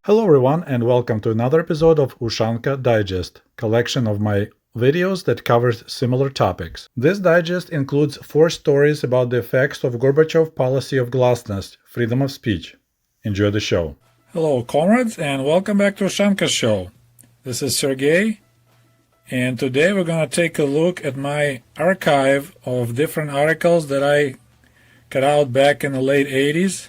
Hello everyone and welcome to another episode of Ushanka Digest, collection of my videos that covers similar topics. This digest includes 4 stories about the effects of Gorbachev policy of Glasnost, freedom of speech. Enjoy the show. Hello comrades and welcome back to Ushanka Show. This is Sergey and today we're going to take a look at my archive of different articles that I cut out back in the late 80s.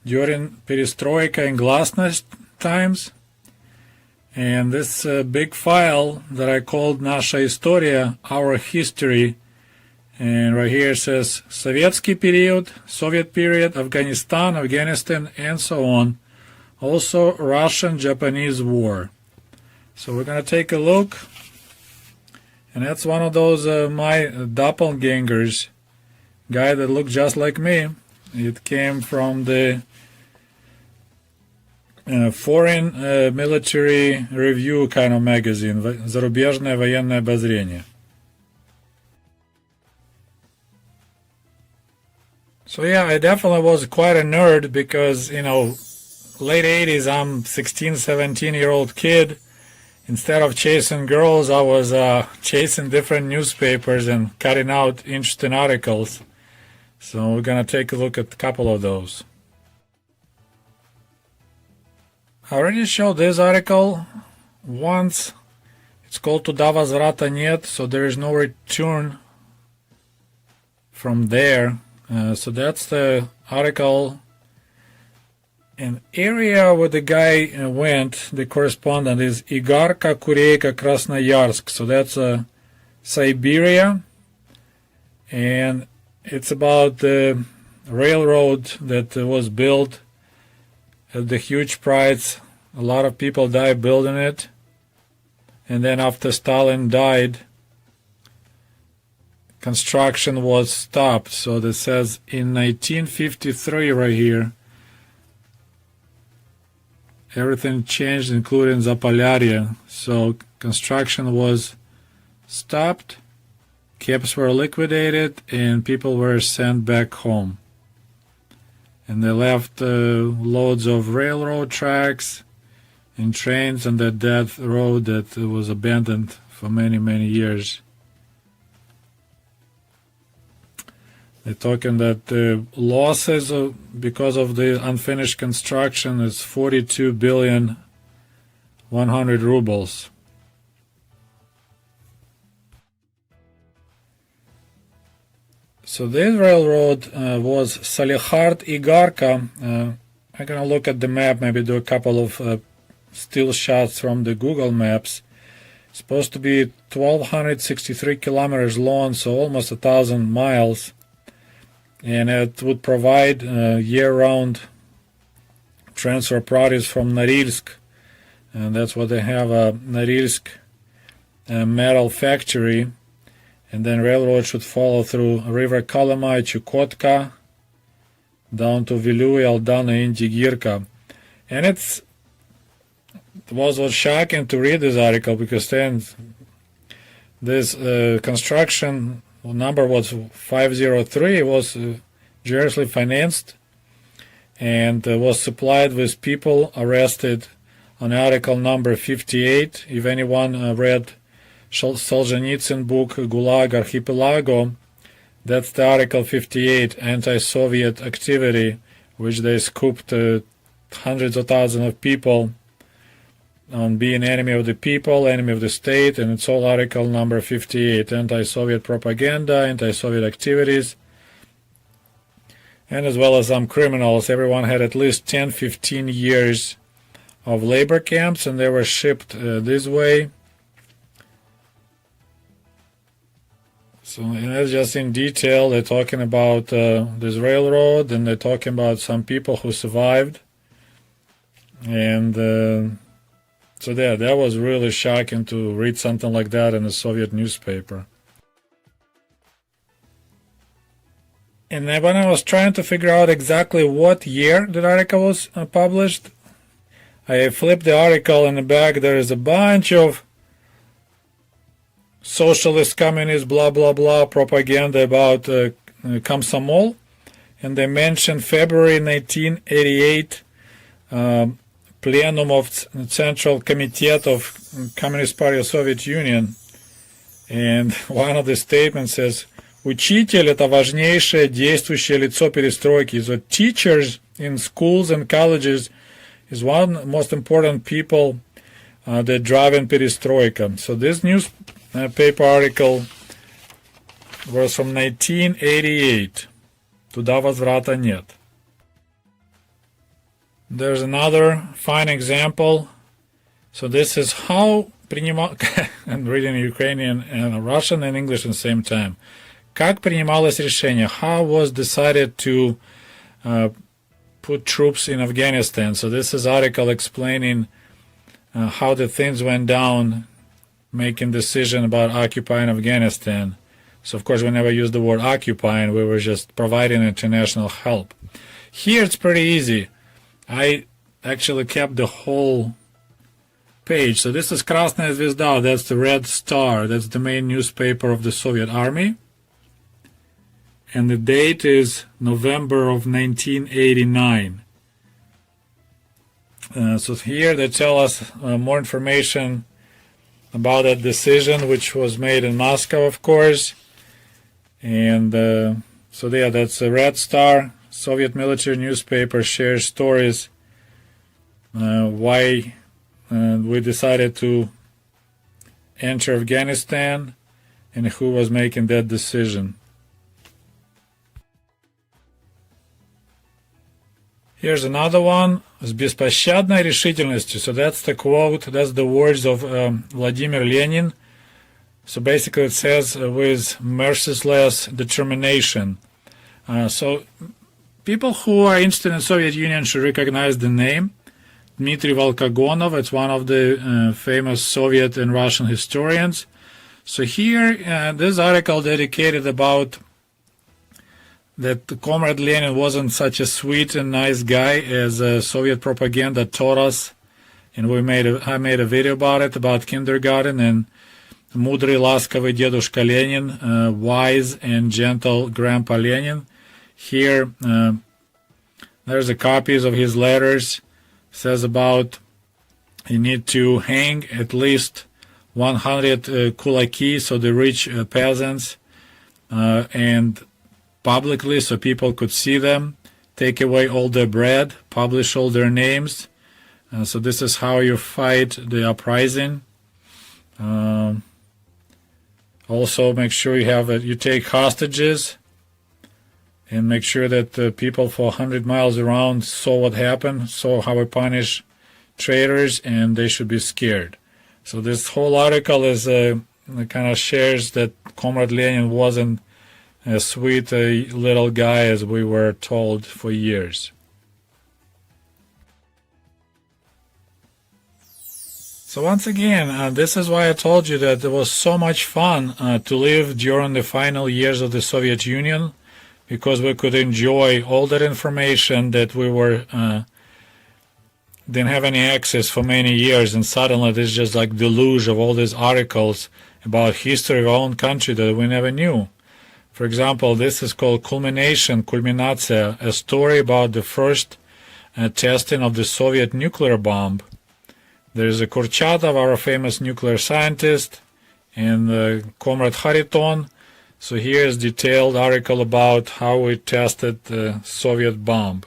During Perestroika and Glasnost times, and this big file that I called Naša Historia, our history, and right here it says Sovietsky period, Soviet period, Afghanistan, and so on. Also Russian-Japanese war. So we're going to take a look, and that's one of those my doppelgangers, guy that looked just like me. It came from the Foreign Military Review kind of magazine, Зарубежное военное обозрение. So yeah, I definitely was quite a nerd because, late 80s, I'm 16, 17-year-old kid. Instead of chasing girls, I was chasing different newspapers and cutting out interesting articles. So we're going to take a look at a couple of those. I already showed this article once. It's called Туда возврата нет, so there is no return from there. So that's the article. An area where the guy went, the correspondent, is Igarka, Kureyka, Krasnoyarsk. So that's Siberia. And it's about the railroad that was built at the huge price. A lot of people died building it. And then after Stalin died, construction was stopped. So this says in 1953 right here, everything changed, including Zapolyarya. So construction was stopped, camps were liquidated, and people were sent back home. And they left loads of railroad tracks and trains on that dead road that was abandoned for many, many years. They're talking that the losses because of the unfinished construction is 42 billion 100 rubles. So this railroad was Salihard-Igarka. I'm going to look at the map, maybe do a couple of still shots from the Google Maps. It's supposed to be 1,263 kilometers long, so almost 1,000 miles. And it would provide year-round transfer produce from Norilsk. And that's what they have, a Norilsk metal factory. And then railroad should follow through River Kolomai, Chukotka, down to Viluy, Aldana, and Digirka. And it was shocking to read this article because then this construction number was 503. It was generously financed and was supplied with people arrested on article number 58. If anyone read Solzhenitsyn book Gulag Archipelago, that's the article 58, anti-Soviet activity, which they scooped hundreds of thousands of people on being enemy of the people, enemy of the state, and it's all article number 58, anti-Soviet propaganda, anti-Soviet activities, and as well as some criminals. Everyone had at least 10-15 years of labor camps, and they were shipped this way. So, and that's just in detail. They're talking about this railroad, and they're talking about some people who survived. And so yeah, that was really shocking to read something like that in a Soviet newspaper. And then when I was trying to figure out exactly what year the article was published, I flipped the article, and in the back there is a bunch of socialist, communist, blah, blah, blah propaganda about Komsomol. And they mentioned February 1988 plenum of Central Committee of Communist Party of Soviet Union. And one of the statements says, «Учитель – это важнейшее действующее лицо перестройки». So teachers in schools and colleges is one most important people that drive in Perestroika. So this newspaper article was from 1988. Туда возврата нет. There's another fine example. So this is how I'm reading Ukrainian and Russian and English at the same time. Как принималось решение? How was decided to put troops in Afghanistan? So this is article explaining how the things went down, making decision about occupying Afghanistan. So of course we never used the word occupying, we were just providing international help. Here it's pretty easy. I actually kept the whole page. So this is Krasnaya Zvezda, that's the Red Star, that's the main newspaper of the Soviet Army. And the date is November of 1989. So here they tell us more information about that decision, which was made in Moscow, of course. And so yeah, that's a Red Star, Soviet military newspaper, shares stories why we decided to enter Afghanistan and who was making that decision. Here's another one. С беспощадной решительностью. So that's the quote, that's the words of Vladimir Lenin. So basically it says with merciless determination. So people who are interested in the Soviet Union should recognize the name. Dmitry Volkogonov, it's one of the famous Soviet and Russian historians. So here, this article dedicated about that Comrade Lenin wasn't such a sweet and nice guy as Soviet propaganda taught us. And I made a video about it, about kindergarten, and Мудрый ласковый дедушка Lenin, wise and gentle Grandpa Lenin. Here, there's a copies of his letters. Says about you need to hang at least 100 kulaki, so the rich peasants, and publicly so people could see them, take away all their bread, publish all their names. So this is how you fight the uprising. Also make sure you take hostages, and make sure that people for 100 miles around saw what happened, saw how we punish traitors, and they should be scared. So this whole article is kind of shares that Comrade Lenin wasn't as sweet a little guy as we were told for years. So once again, this is why I told you that it was so much fun to live during the final years of the Soviet Union, because we could enjoy all that information that we were didn't have any access for many years, and suddenly there's just like deluge of all these articles about history of our own country that we never knew. For example, this is called Culminatia, a story about the first testing of the Soviet nuclear bomb. There's a Kurchatov, our famous nuclear scientist, and Comrade Khariton. So here is a detailed article about how we tested the Soviet bomb.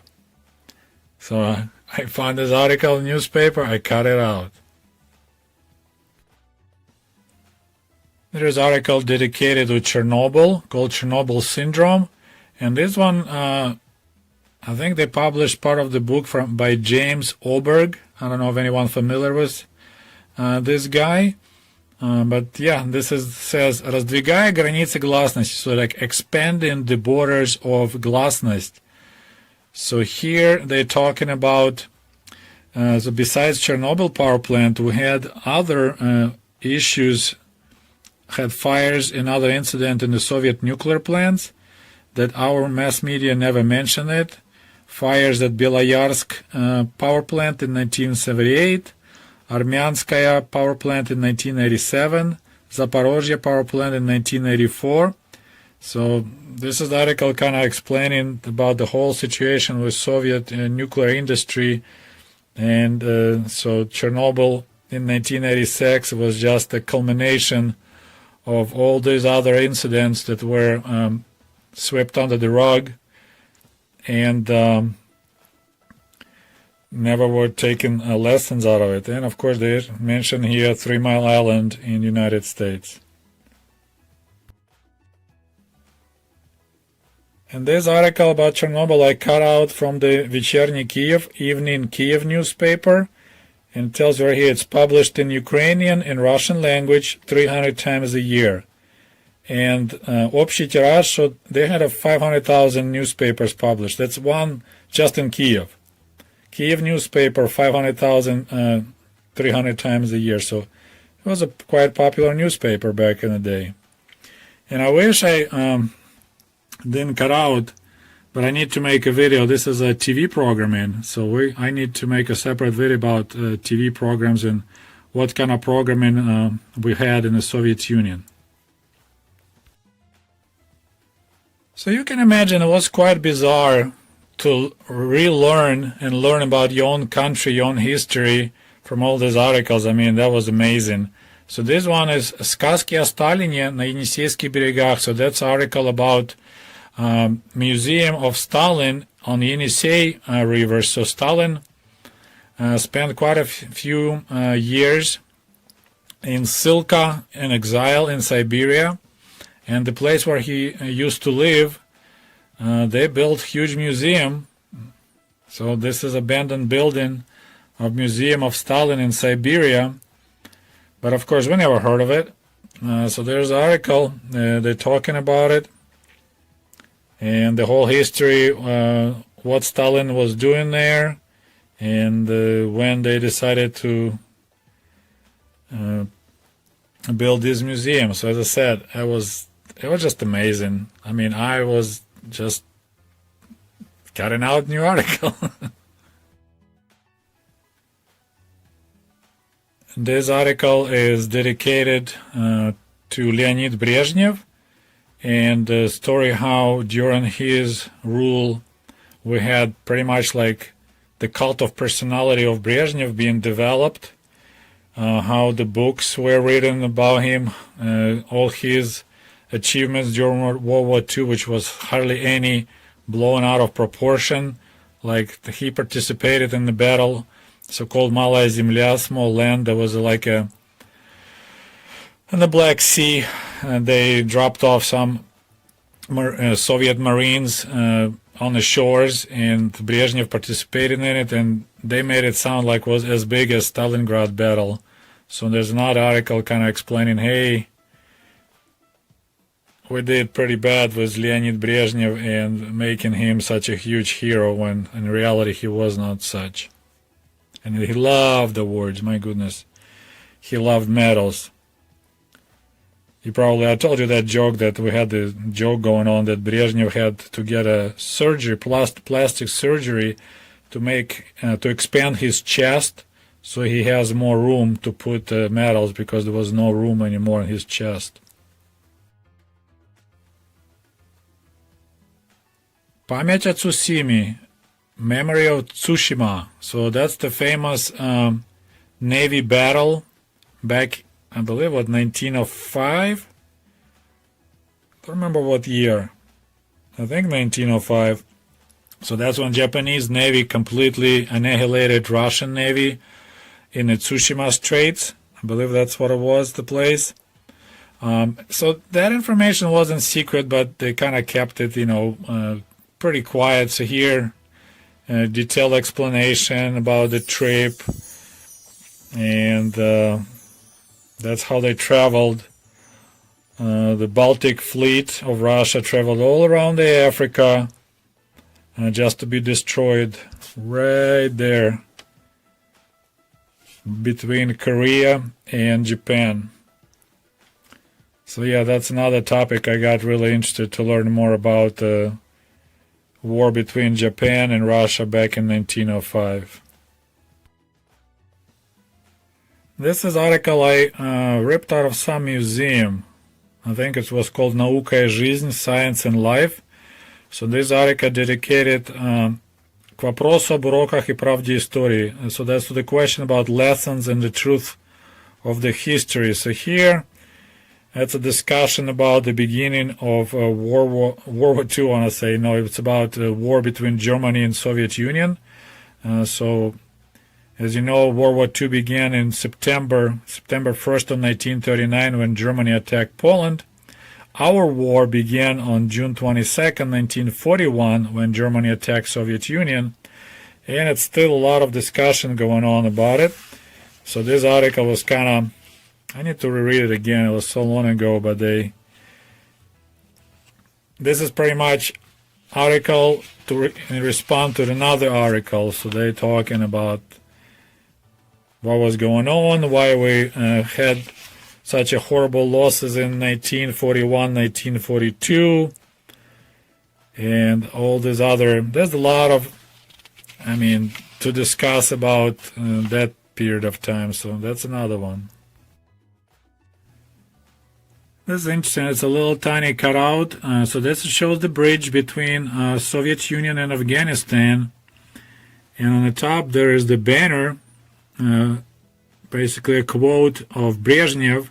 So I found this article in the newspaper, I cut it out. There is an article dedicated to Chernobyl, called Chernobyl Syndrome. And this one, I think they published part of the book by James Oberg. I don't know if anyone familiar with this guy. But yeah, this says раздвигая границы гласности, so like expanding the borders of Glasnost. So here they're talking about, so besides Chernobyl power plant, we had other issues, had fires and other incidents in the Soviet nuclear plants that our mass media never mentioned it. Fires at Beloyarsk power plant in 1978. Armyanskaya power plant in 1987, Zaporozhye power plant in 1984. So this is the article kind of explaining about the whole situation with Soviet nuclear industry And so Chernobyl in 1986 was just a culmination of all these other incidents that were swept under the rug and never were taken lessons out of it. And of course they mention here 3 Mile Island in the United States. And this article about Chernobyl I cut out from the Вечерний Kiev, Evening Kiev newspaper, and it tells you right here it's published in Ukrainian and Russian language 300 times a year. And общий тираж, so they had 500,000 newspapers published. That's one just in Kiev. Kiev newspaper, 500,000 300 times a year. So it was a quite popular newspaper back in the day. And I wish I didn't cut out, but I need to make a video. This is a TV programming, so I need to make a separate video about TV programs and what kind of programming we had in the Soviet Union. So you can imagine it was quite bizarre to relearn and learn about your own country, your own history from all these articles. I mean, that was amazing. So this one is «Сказки о Сталине на Енисейских берегах». So that's an article about Museum of Stalin on Yenisei River. So Stalin spent quite a few years in Silka in exile in Siberia. And the place where he used to live, they built huge museum. So this is abandoned building of Museum of Stalin in Siberia. But of course, we never heard of it. So there's an article, they're talking about it. And the whole history, what Stalin was doing there. And when they decided to build this museum. So as I said, it was just amazing. I mean, I was just cutting out new article. This article is dedicated to Leonid Brezhnev and the story how during his rule we had pretty much like the cult of personality of Brezhnev being developed, how the books were written about him, all his achievements during World War II, which was hardly any, blown out of proportion. Like he participated in the battle, so-called Malaya Zemlya, small land that was like in the Black Sea. They dropped off some Soviet Marines on the shores, and Brezhnev participated in it, and they made it sound like it was as big as Stalingrad battle. So there's another article kind of explaining, hey, we did pretty bad with Leonid Brezhnev and making him such a huge hero when in reality he was not such. And he loved awards, my goodness. He loved medals. I told you that joke, that we had the joke going on that Brezhnev had to get a surgery, plastic surgery, to expand his chest so he has more room to put medals because there was no room anymore in his chest. Память о Цусиме, Memory of Tsushima. So that's the famous Navy battle back, I believe, 1905? I don't remember what year. I think 1905. So that's when Japanese Navy completely annihilated Russian Navy in the Tsushima Straits. I believe that's what it was, the place. So that information wasn't secret, but they kind of kept it, pretty quiet. So here, detailed explanation about the trip, and that's how they traveled. The Baltic fleet of Russia traveled all around Africa just to be destroyed right there between Korea and Japan. So yeah, that's another topic I got really interested to learn more about. War between Japan and Russia back in 1905. This is an article I ripped out of some museum. I think it was called «Наука и жизнь», Science and Life. So this article dedicated К вопросу об уроках и правде истории. So that's the question about lessons and the truth of the history. So here, that's a discussion about the beginning of World War II, I want to say. No, it's about war between Germany and Soviet Union. So, as you know, World War II began in September 1st of 1939 when Germany attacked Poland. Our war began on June 22nd, 1941 when Germany attacked Soviet Union. And it's still a lot of discussion going on about it. So this article was kind of, I need to reread it again, it was so long ago, but this is pretty much article in response to another article. So they're talking about what was going on, why we had such a horrible losses in 1941, 1942, and all this other, there's a lot of, to discuss about that period of time, so that's another one. This is interesting. It's a little tiny cutout. So this shows the bridge between Soviet Union and Afghanistan. And on the top there is the banner, basically a quote of Brezhnev.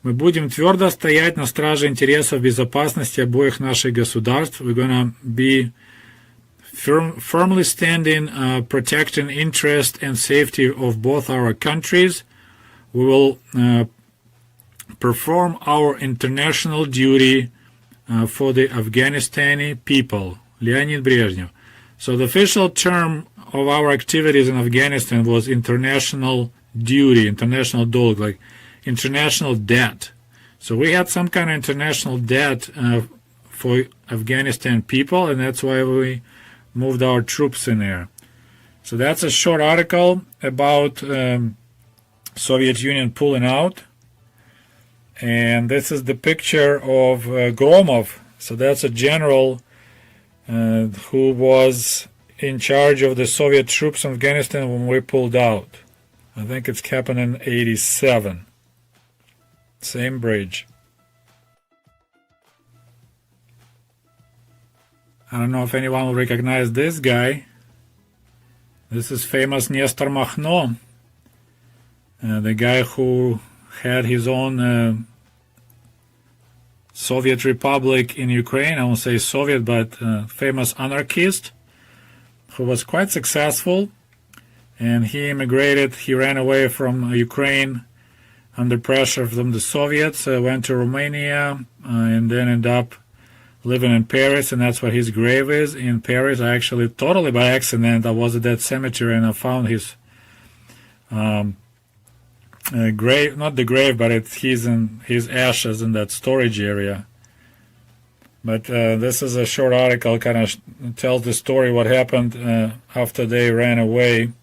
Мы будем твердо стоять на страже интересов безопасности обоих наших государств. We're gonna be firmly standing, protecting interest and safety of both our countries. We will perform our international duty for the Afghanistani people. Leonid Brezhnev. So the official term of our activities in Afghanistan was international duty, international dolg, like international debt. So we had some kind of international debt for Afghanistan people, and that's why we moved our troops in there. So that's a short article about Soviet Union pulling out. And this is the picture of Gromov. So that's a general who was in charge of the Soviet troops in Afghanistan when we pulled out. I think it's happened in 87. Same bridge. I don't know if anyone will recognize this guy. This is famous Nestor Makhno, the guy who had his own Soviet Republic in Ukraine. I won't say Soviet, but famous anarchist who was quite successful. And he immigrated, he ran away from Ukraine under pressure from the Soviets, went to Romania, and then ended up living in Paris, and that's where his grave is, in Paris. I actually, totally by accident, I was at that cemetery and I found his grave, not the grave, but he's in his ashes in that storage area. But this is a short article, kind of tells the story what happened after they ran away,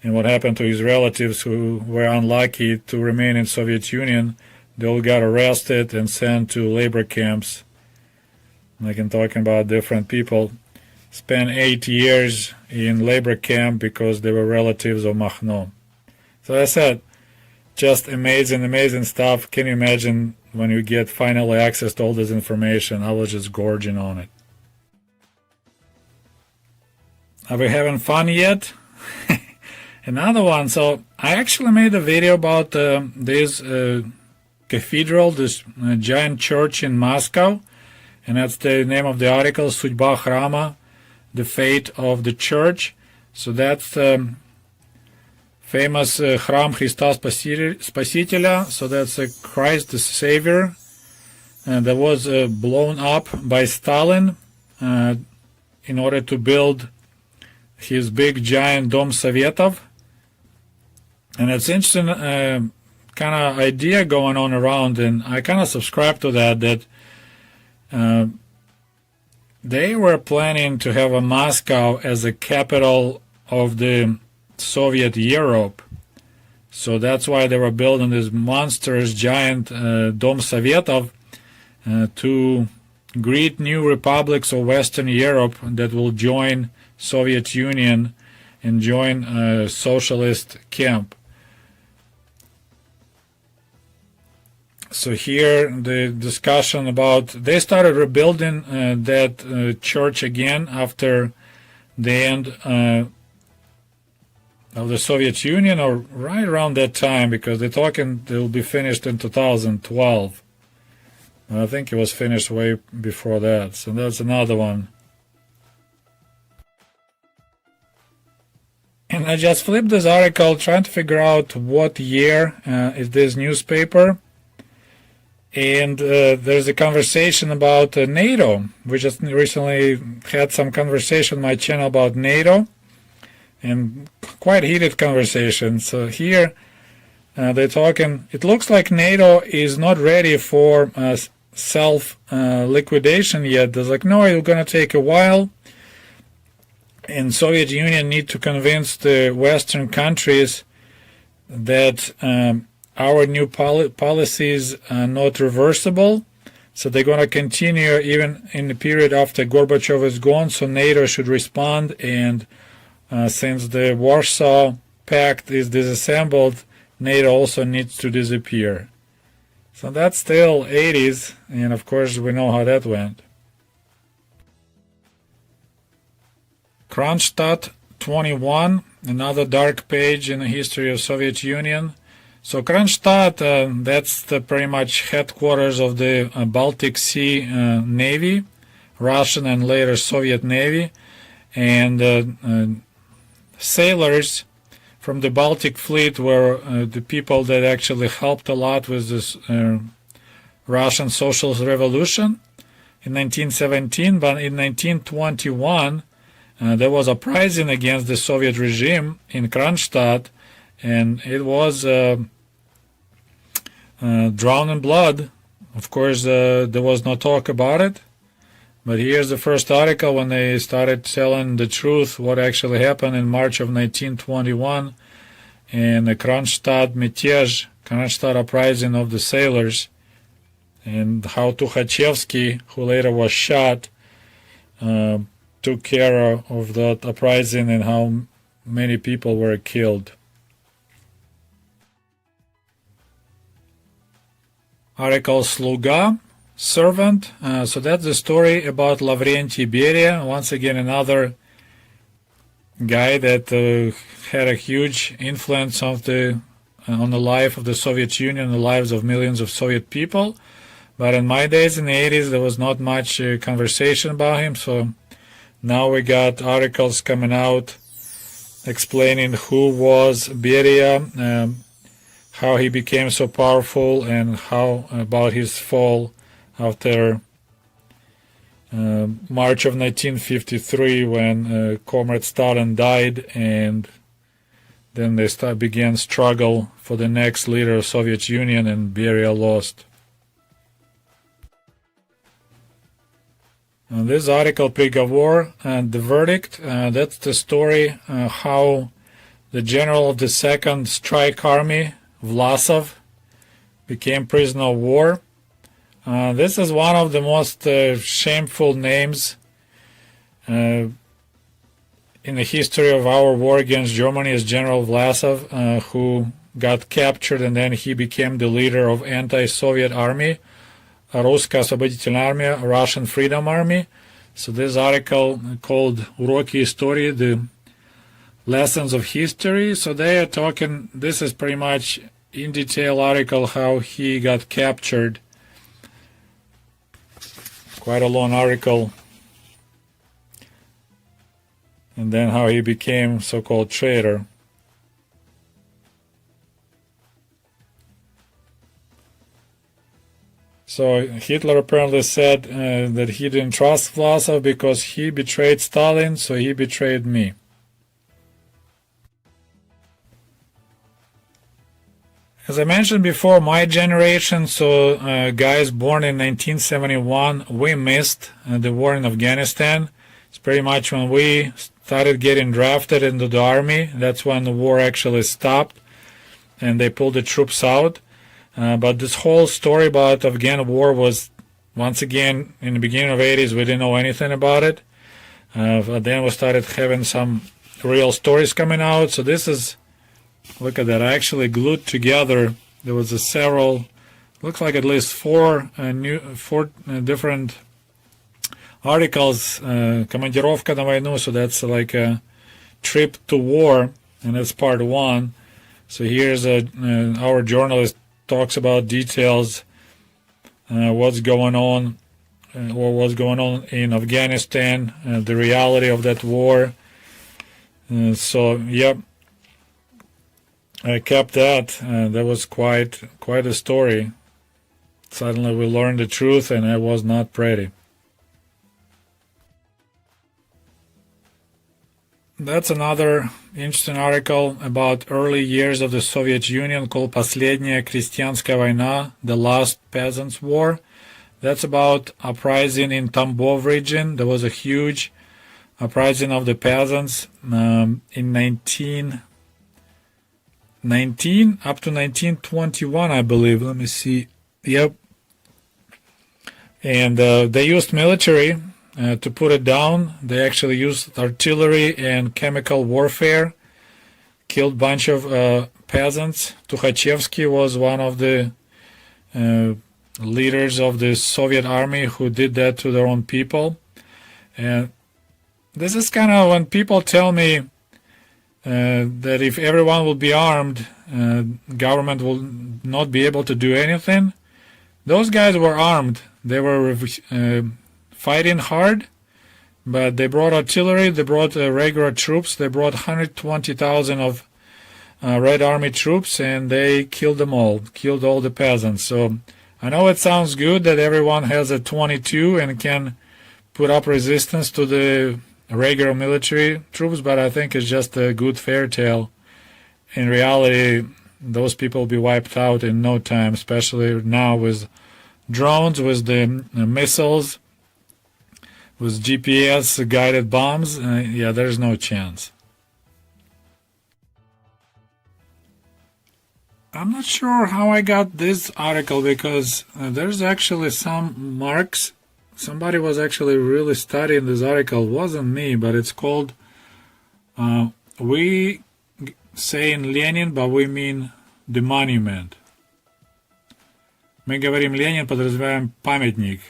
and what happened to his relatives who were unlucky to remain in Soviet Union. They all got arrested and sent to labor camps. Like I'm talking about different people. Spent 8 years in labor camp because they were relatives of Makhno. So I said, just amazing stuff. Can you imagine when you get finally access to all this information? I was just gorging on it. Are we having fun yet? Another one. So I actually made a video about this cathedral, this giant church in Moscow, and that's the name of the article, Судьба храма, the fate of the church. So that's famous Храм Христа Спасителя. So that's Christ the Savior, that was blown up by Stalin in order to build his big giant Dom Sovetov. And it's interesting kind of idea going on around, and I kind of subscribe to that they were planning to have a Moscow as a capital of the Soviet Europe. So that's why they were building this monstrous giant Dom Sovetov to greet new republics of Western Europe that will join Soviet Union and join a socialist camp. So here the discussion about, they started rebuilding that church again after the end of the Soviet Union, or right around that time, because they're talking it will be finished in 2012. I think it was finished way before that, so that's another one. And I just flipped this article trying to figure out what year is this newspaper. And there's a conversation about NATO. We just recently had some conversation on my channel about NATO, and quite heated conversation. So here they're talking, it looks like NATO is not ready for self-liquidation yet. They're like, no, it's going to take a while. And Soviet Union need to convince the Western countries that our new policies are not reversible, so they're going to continue even in the period after Gorbachev is gone, so NATO should respond, and since the Warsaw Pact is disassembled, NATO also needs to disappear. So that's still 80s, and of course we know how that went. Kronstadt 21, another dark page in the history of Soviet Union. So Kronstadt, that's the pretty much headquarters of the Baltic Sea Navy, Russian and later Soviet Navy, and sailors from the Baltic Fleet were the people that actually helped a lot with this Russian Socialist Revolution in 1917, but in 1921 there was a uprising against the Soviet regime in Kronstadt, and it was drawn in blood. Of course, there was no talk about it, but here's the first article when they started telling the truth, what actually happened in March of 1921 in the Kronstadt Mятеж, Kronstadt uprising of the sailors, and how Tukhachevsky, who later was shot, took care of that uprising and how many people were killed. Article Sluga, servant. So that's the story about Lavrentiy Beria. Once again, another guy that had a huge influence on the life of the Soviet Union, the lives of millions of Soviet people. But in my days in the 80s, there was not much conversation about him. So now we got articles coming out explaining who was Beria, how he became so powerful, and how about his fall after March of 1953 when Comrade Stalin died, and then they began struggle for the next leader of Soviet Union, and Beria lost. This article, Prigovor, and the verdict, that's the story how the general of the Second Strike Army, Vlasov, became prisoner of war. This is one of the most shameful names in the history of our war against Germany, is General Vlasov, who got captured, and then he became the leader of anti-Soviet army, Russká освободительная армия, Russian Freedom Army. So this article called Уроки истории, the lessons of history. So they are talking, this is pretty much in detail article how he got captured. Quite a long article. And then how he became so-called traitor. So Hitler apparently said that he didn't trust Vlasov because he betrayed Stalin, so he betrayed me. As I mentioned before, my generation, so guys born in 1971, we missed the war in Afghanistan. It's pretty much when we started getting drafted into the army. That's when the war actually stopped and they pulled the troops out. But this whole story about Afghan war was, once again, in the beginning of the 80s, we didn't know anything about it. But then we started having some real stories coming out. So this is, look at that, I actually glued together, there was several, looks like at least four different articles, командировка на войну, so that's like a trip to war, and that's part one. So here's our journalist talks about details, what's going on, or what's going on in Afghanistan, the reality of that war. So yep, I kept that. That was quite a story. Suddenly we learned the truth, and it was not pretty. That's another interesting article about early years of the Soviet Union called Последняя крестьянская война, the last peasants' war. That's about uprising in Tambov region. There was a huge uprising of the peasants in 1919 up to 1921, I believe. Let me see. Yep. And they used military to put it down. They actually used artillery and chemical warfare, killed a bunch of peasants. Tukhachevsky was one of the leaders of the Soviet army who did that to their own people. And this is kind of when people tell me that if everyone will be armed, government will not be able to do anything. Those guys were armed. They were fighting hard, but they brought artillery, they brought regular troops, they brought 120,000 of Red Army troops, and they killed them all, killed all the peasants. So I know it sounds good that everyone has a 22 and can put up resistance to the regular military troops, but I think it's just a good fairy tale. In reality, those people will be wiped out in no time, especially now with drones, with the missiles, with GPS guided bombs. Yeah, there's no chance. I'm not sure how I got this article because there's actually some marks. Somebody was actually really studying this article. It wasn't me, but it's called We Say in Lenin, but we mean the monument. Мы говорим Ленин, подразумеваем памятник.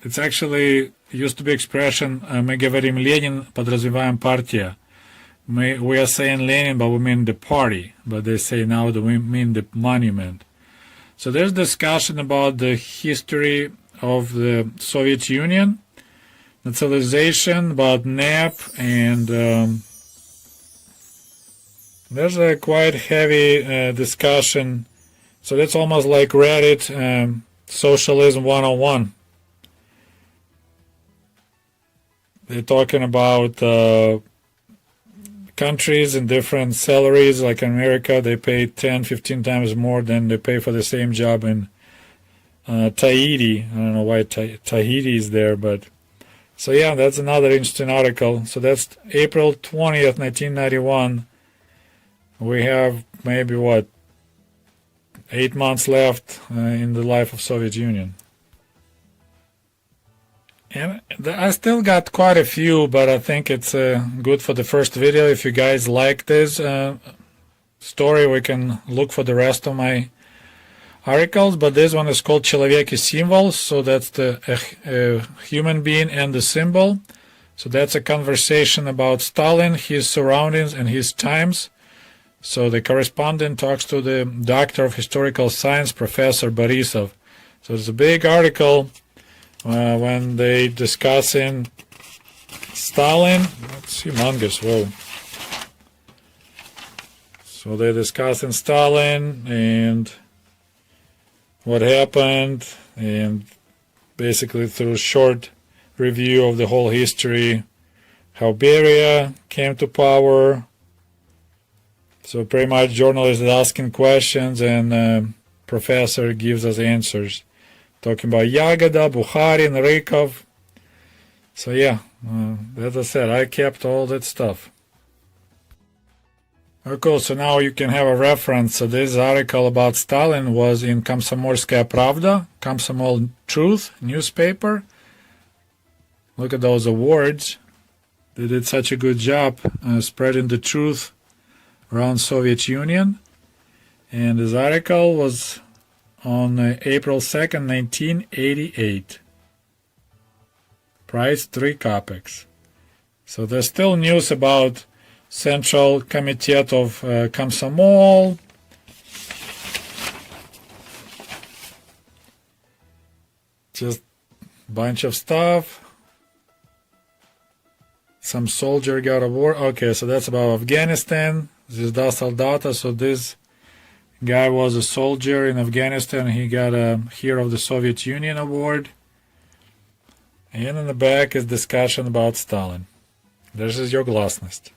It's actually used to be expression мы говорим Ленин, подразумеваем партия. We are saying Lenin, but we mean the party. But they say now that we mean the monument. So there's discussion about the history of the Soviet Union, nationalization, about NEP, and there's a quite heavy discussion. So that's almost like Reddit, Socialism 101. They're talking about countries and different salaries. Like in America, they pay 10, 15 times more than they pay for the same job in Tahiti. I don't know why Tahiti is there, but so yeah, that's another interesting article. So that's April 20th, 1991. We have maybe 8 months left in the life of Soviet Union. And I still got quite a few, but I think it's good for the first video. If you guys like this story, we can look for the rest of my articles. But this one is called Человек и символ, so that's the human being and the symbol. So that's a conversation about Stalin, his surroundings, and his times. So the correspondent talks to the doctor of historical science, Professor Borisov. So it's a big article when they discussing Stalin. That's humongous, whoa. So they're discussing Stalin and what happened, and basically through a short review of the whole history, how Beria came to power. So pretty much journalist is asking questions and professor gives us answers. Talking about Yagoda, Bukharin, Rykov. So yeah, as I said, I kept all that stuff. Okay, so now you can have a reference. So this article about Stalin was in Komsomolskaya Pravda, Komsomol Truth newspaper. Look at those awards. They did such a good job spreading the truth around Soviet Union. And this article was on April 2nd, 1988. Price 3 kopecks. So there's still news about Central Committee of Komsomol. Just bunch of stuff. Some soldier got a war. Okay, so that's about Afghanistan. Звезда солдата. So this guy was a soldier in Afghanistan. He got a Hero of the Soviet Union award. And in the back is discussion about Stalin. This is your Glasnost.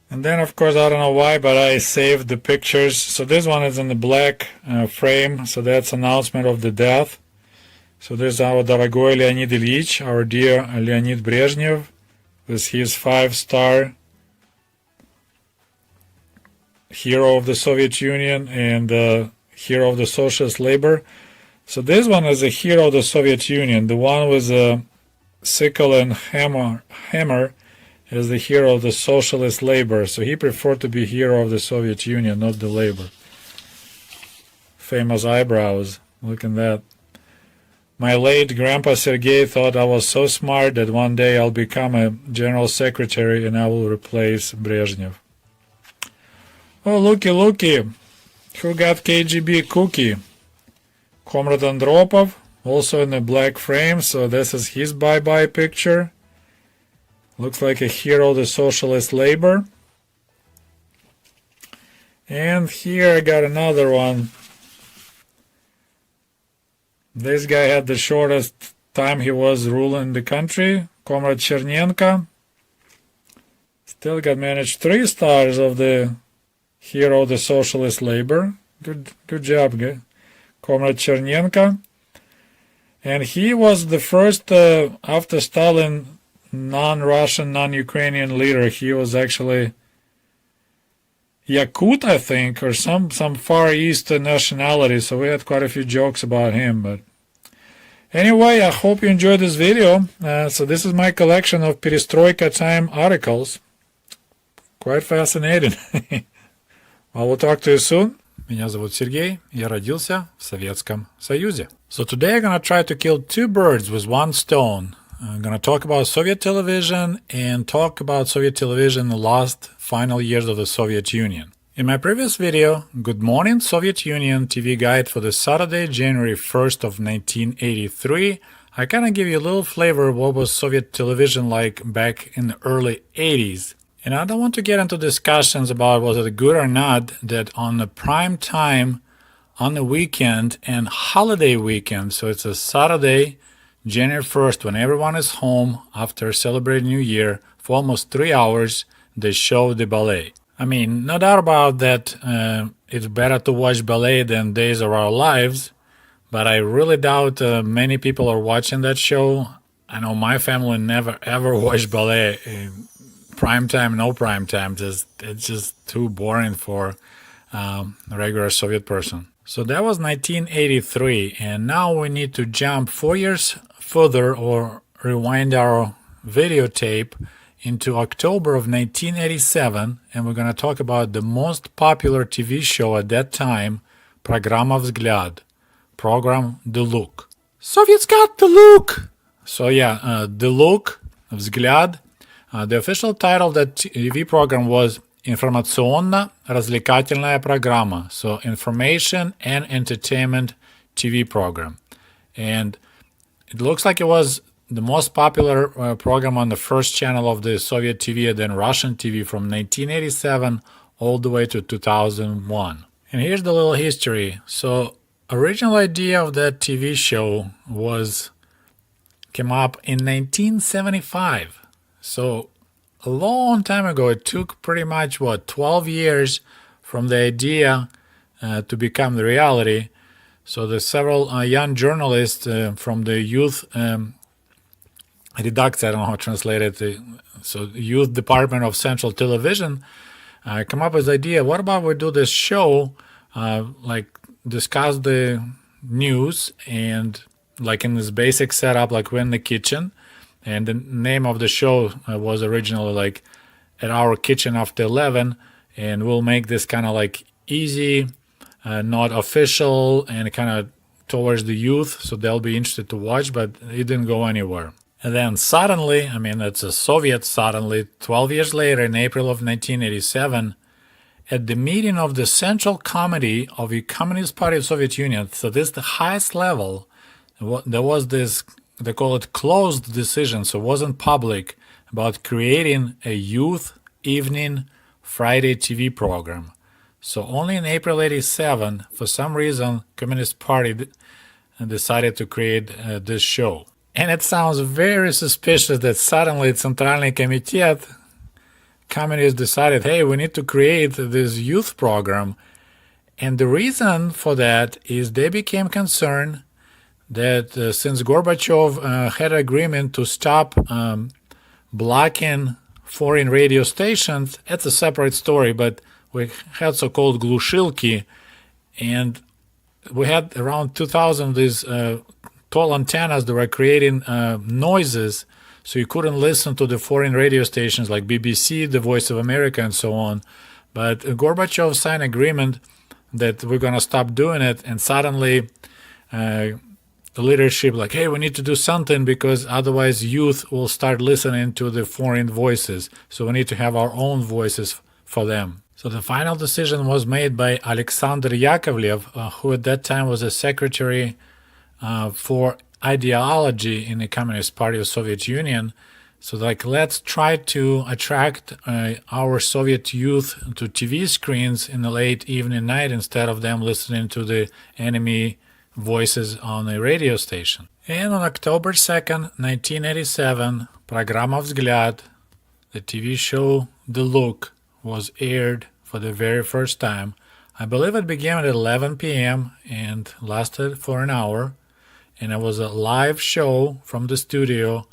And then, of course, I don't know why, but I saved the pictures. So this one is in the black frame. So that's announcement of the death. So there's our дорогой Leonid Ilyich, our dear Leonid Brezhnev, with his 5-star Hero of the Soviet Union and Hero of the Socialist Labor. So this one is a Hero of the Soviet Union. The one with a sickle and hammer is the Hero of the Socialist Labor. So he preferred to be Hero of the Soviet Union, not the Labor. Famous eyebrows. Look at that. My late grandpa Sergei thought I was so smart that one day I'll become a general secretary and I will replace Brezhnev. Oh, looky. Who got KGB cookie? Comrade Andropov, also in a black frame, so this is his bye-bye picture. Looks like a Hero of the Socialist Labor. And here I got another one. This guy had the shortest time he was ruling the country, Comrade Chernenko. Still got managed 3 stars of the Hero of the Socialist Labor. Good job, Comrade Chernenko. And he was the first, after Stalin, non-Russian, non-Ukrainian leader. He was actually Yakut, I think, or some Far East nationality. So we had quite a few jokes about him. But anyway, I hope you enjoyed this video. So this is my collection of Perestroika time articles. Quite fascinating. Well, we'll talk to you soon. Меня зовут Сергей. Я родился в Советском Союзе. So today I'm gonna try to kill 2 birds with 1 stone. I'm gonna talk about Soviet television and talk about Soviet television in the last final years of the Soviet Union. In my previous video, Good Morning Soviet Union TV guide for the Saturday, January 1st of 1983, I kinda give you a little flavor of what was Soviet television like back in the early 80s. And I don't want to get into discussions about was it good or not that on the prime time, on the weekend and holiday weekend, so it's a Saturday, January 1st, when everyone is home after celebrating New Year, for almost 3 hours, they show the ballet. I mean, no doubt about that, it's better to watch ballet than Days of Our Lives, but I really doubt many people are watching that show. I know my family never ever watched ballet. Prime time, no prime time, it's just too boring for a regular Soviet person. So that was 1983, and now we need to jump 4 years further or rewind our videotape into October of 1987, and we're going to talk about the most popular TV show at that time, Программа Взгляд, program The Look. Soviets got the look! So yeah, The Look, Взгляд. The official title of that TV program was Информационно-развлекательная программа, so information and entertainment TV program. And it looks like it was the most popular program on the first channel of the Soviet TV and then Russian TV from 1987 all the way to 2001. And here's the little history. So original idea of that TV show came up in 1975. So a long time ago. It took pretty much 12 years from the idea to become the reality. So the several young journalists from the youth redakция, I don't know how to translate it, so youth department of Central Television come up with the idea, what about we do this show, like discuss the news and like in this basic setup, like we're in the kitchen, and the name of the show was originally like At Our Kitchen After 11, and we'll make this kind of like easy, not official, and kind of towards the youth, so they'll be interested to watch, but it didn't go anywhere. And then suddenly, I mean, it's a Soviet suddenly, 12 years later, in April of 1987, at the meeting of the Central Committee of the Communist Party of Soviet Union, so this is the highest level, there was this, they call it closed decision, so it wasn't public, about creating a youth evening Friday TV program. So only in April 87, for some reason, Communist Party decided to create this show. And it sounds very suspicious that suddenly Centralny Komitet, communists decided, hey, we need to create this youth program. And the reason for that is they became concerned that since Gorbachev had an agreement to stop blocking foreign radio stations, it's a separate story, but we had so-called glushilki, and we had around 2,000 of these tall antennas that were creating noises, so you couldn't listen to the foreign radio stations like BBC, the Voice of America, and so on. But Gorbachev signed an agreement that we're going to stop doing it, and suddenly the leadership like, hey, we need to do something because otherwise youth will start listening to the foreign voices, so we need to have our own voices for them. So the final decision was made by Alexander Yakovlev, who at that time was a secretary for ideology in the Communist Party of Soviet Union. So like, let's try to attract our Soviet youth to TV screens in the late evening night instead of them listening to the enemy voices on a radio station. And on October 2nd, 1987, Программа Взгляд, the TV show The Look, was aired for the very first time. I believe it began at 11 p.m. and lasted for an hour. And it was a live show from the studio,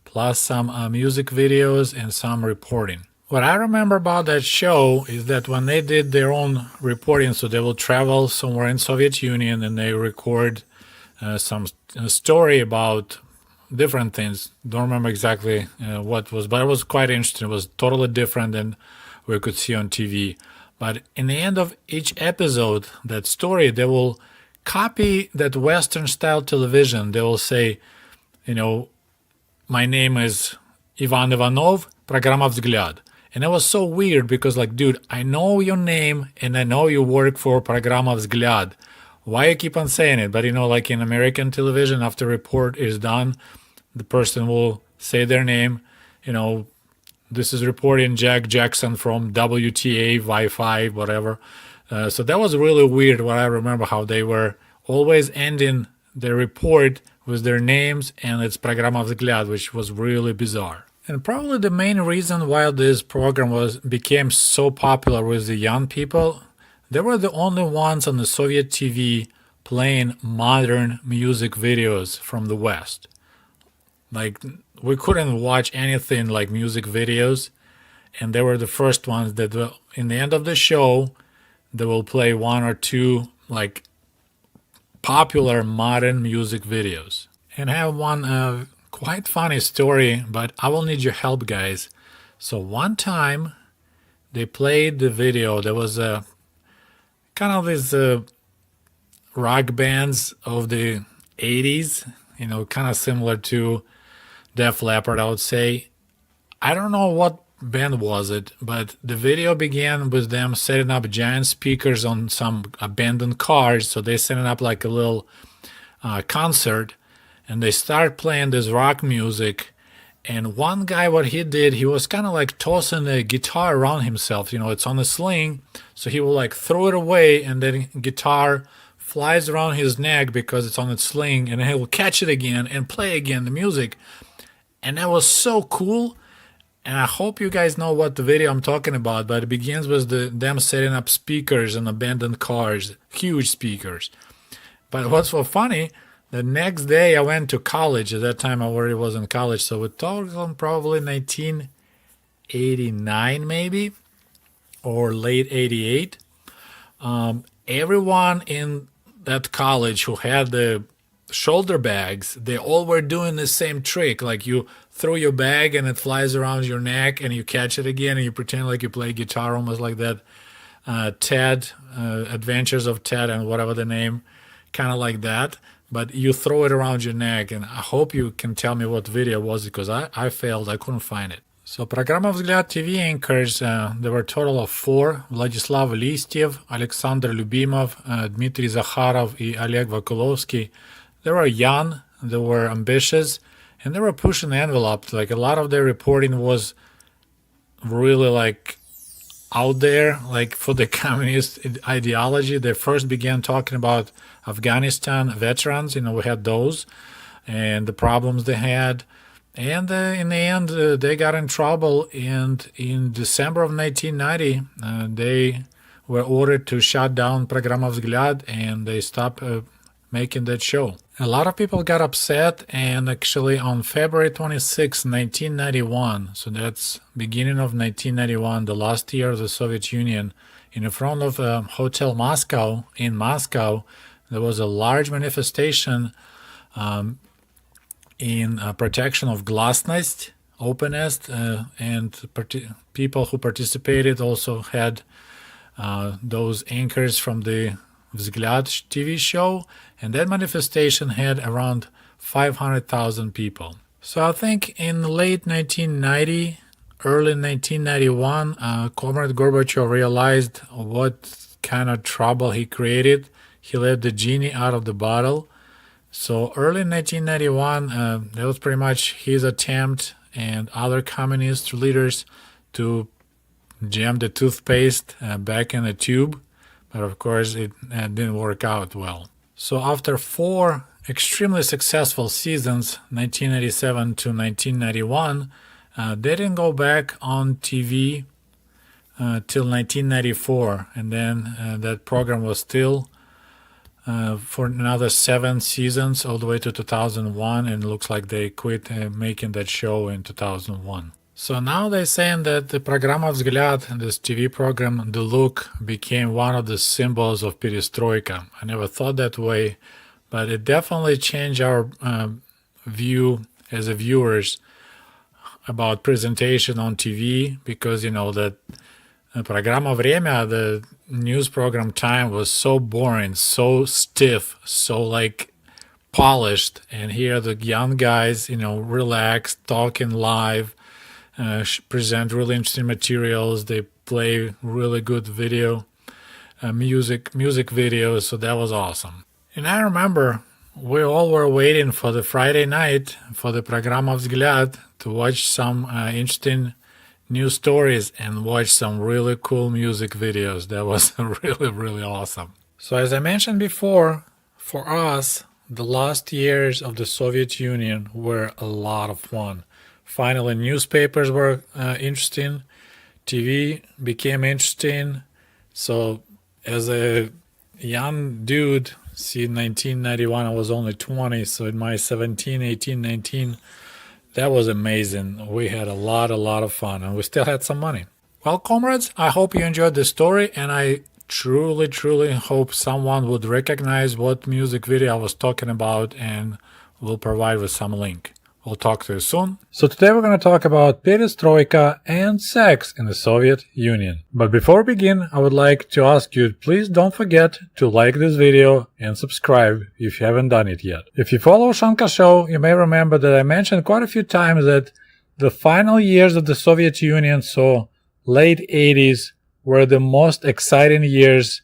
plus some music videos and some reporting. What I remember about that show is that when they did their own reporting, so they will travel somewhere in Soviet Union and they record some story about different things. Don't remember exactly what was, but it was quite interesting. It was totally different than we could see on TV. But in the end of each episode, that story, they will copy that Western style television. They will say, you know, my name is Ivan Ivanov, Программа Взгляд. And it was so weird because like, dude, I know your name and I know you work for Программа Взгляд. Why you keep on saying it? But you know, like in American television, after report is done, the person will say their name, you know, this is reporting Jack Jackson from WTA, Wi-Fi, whatever. So that was really weird. What I remember how they were always ending their report with their names and it's Программа Взгляд, which was really bizarre. And probably the main reason why this program became so popular with the young people, they were the only ones on the Soviet TV playing modern music videos from the West. Like, we couldn't watch anything like music videos, and they were the first ones that in the end of the show, they will play one or two like popular modern music videos. And I have one quite funny story, but I will need your help, guys. So one time they played the video. There was a kind of these rock bands of the 80s, you know, kind of similar to Def Leppard, I would say. I don't know what band was it, but the video began with them setting up giant speakers on some abandoned cars. So they set it up like a little concert, and they start playing this rock music. And one guy, what he did, he was kind of like tossing the guitar around himself. You know, it's on a sling, so he will like throw it away, and then guitar flies around his neck because it's on its sling, and then he will catch it again and play again the music. And that was so cool. And I hope you guys know what the video I'm talking about, but it begins with them setting up speakers in abandoned cars, huge speakers. But what's so funny, the next day I went to college. At that time I already was in college, so we're talking probably 1989 maybe, or late 88. Everyone in that college who had the shoulder bags, they all were doing the same trick. Like, you throw your bag and it flies around your neck and you catch it again and you pretend like you play guitar, almost like that Ted, Adventures of Ted and whatever the name, kind of like that, but you throw it around your neck, and I hope you can tell me what video was, because I failed, I couldn't find it. So, программа «Взгляд» TV anchors, there were a total of 4: Vladislav Listyev, Alexander Lyubimov, Dmitry Zakharov, and Oleg Vakulovsky. They were young, they were ambitious, and they were pushing the envelope. Like, a lot of their reporting was really like out there, like for the communist ideology. They first began talking about Afghanistan veterans, we had those, and the problems they had. And in the end, they got in trouble, and in December of 1990, they were ordered to shut down Программа «Взгляд», and they stopped making that show. A lot of people got upset, and actually on February 26, 1991, so that's beginning of 1991, the last year of the Soviet Union, in front of Hotel Moscow in Moscow, there was a large manifestation in protection of Glasnost, openness, and people who participated also had those anchors from the Взгляд TV show, and that manifestation had around 500,000 people. So I think in late 1990, early 1991, Comrade Gorbachev realized what kind of trouble he created. He let the genie out of the bottle. So early 1991, that was pretty much his attempt and other communist leaders to jam the toothpaste back in the tube. But of course, it didn't work out well. So after 4 extremely successful seasons, 1987 to 1991, they didn't go back on TV till 1994. And then that program was still for another 7 seasons, all the way to 2001, and it looks like they quit making that show in 2001. So now they're saying that the Программа «Взгляд», this TV program, the look, became one of the symbols of Perestroika. I never thought that way, but it definitely changed our view as a viewers about presentation on TV, because that Программа «Время», the news program Time, was so boring, so stiff, so like polished, and here the young guys, relaxed, talking live, present really interesting materials. They play really good video, music videos, so that was awesome. And I remember we all were waiting for the Friday night for the Программа «Взгляд» to watch some interesting news stories and watch some really cool music videos. That was really, really awesome. So as I mentioned before, for us, the last years of the Soviet Union were a lot of fun. Finally, newspapers were interesting, TV became interesting. So as a young dude, in 1991 I was only 20, so in my 17, 18, 19, that was amazing. We had a lot of fun, and we still had some money. Well, comrades, I hope you enjoyed the story, and I truly hope someone would recognize what music video I was talking about and will provide with some link. We'll talk to you soon. So today we're going to talk about Perestroika and sex in the Soviet Union. But before we begin, I would like to ask you, please don't forget to like this video and subscribe if you haven't done it yet. If you follow Ushanka Show, you may remember that I mentioned quite a few times that the final years of the Soviet Union, so late 80s, were the most exciting years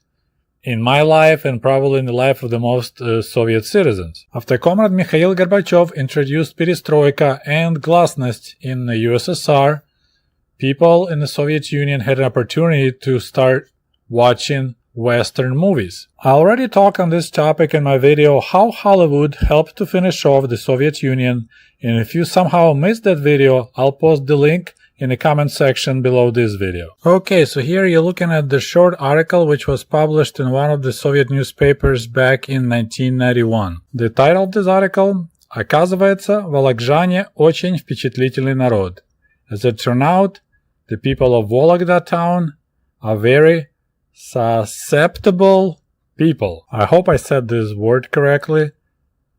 in my life and probably in the life of the most Soviet citizens. After Comrade Mikhail Gorbachev introduced Perestroika and Glasnost in the USSR, people in the Soviet Union had an opportunity to start watching Western movies. I already talked on this topic in my video how Hollywood helped to finish off the Soviet Union, and if you somehow missed that video, I'll post the link in the comment section below this video. Okay, so here you're looking at the short article which was published in one of the Soviet newspapers back in 1991. The title of this article: «Оказывается, волокжане очень впечатлительный народ. As it turned out, the people of Vologda town are very susceptible people». I hope I said this word correctly.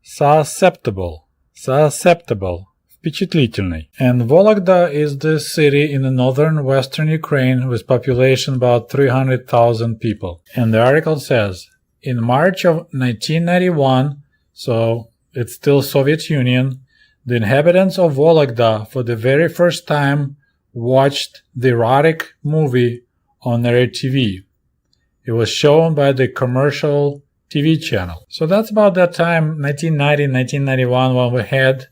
Susceptible. Впечатлительный. And Vologda is the city in the northern western Ukraine with population about 300,000 people. And the article says, in March of 1991, so it's still Soviet Union, the inhabitants of Vologda for the very first time watched the erotic movie on their TV. It was shown by the commercial TV channel. So that's about that time, 1990, 1991, when we had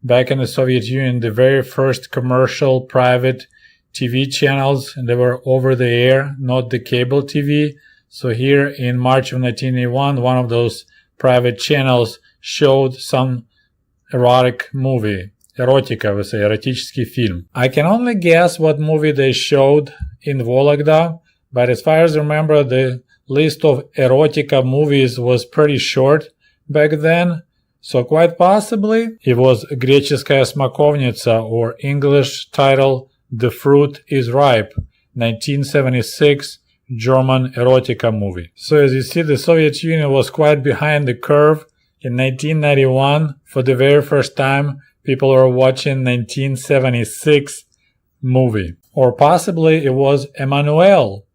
back in the Soviet Union the very first commercial private TV channels, and they were over the air, not the cable TV. So here in March of 1981, one of those private channels showed some erotic movie. Erotica, we say, эротический film. I can only guess what movie they showed in Vologda, but as far as I remember, the list of erotica movies was pretty short back then. So quite possibly it was Греческая смоковница, or English title The Fruit is Ripe, 1976 German erotica movie. So as you see, the Soviet Union was quite behind the curve. In 1991, for the very first time, people were watching 1976 movie. Or possibly it was Emmanuel,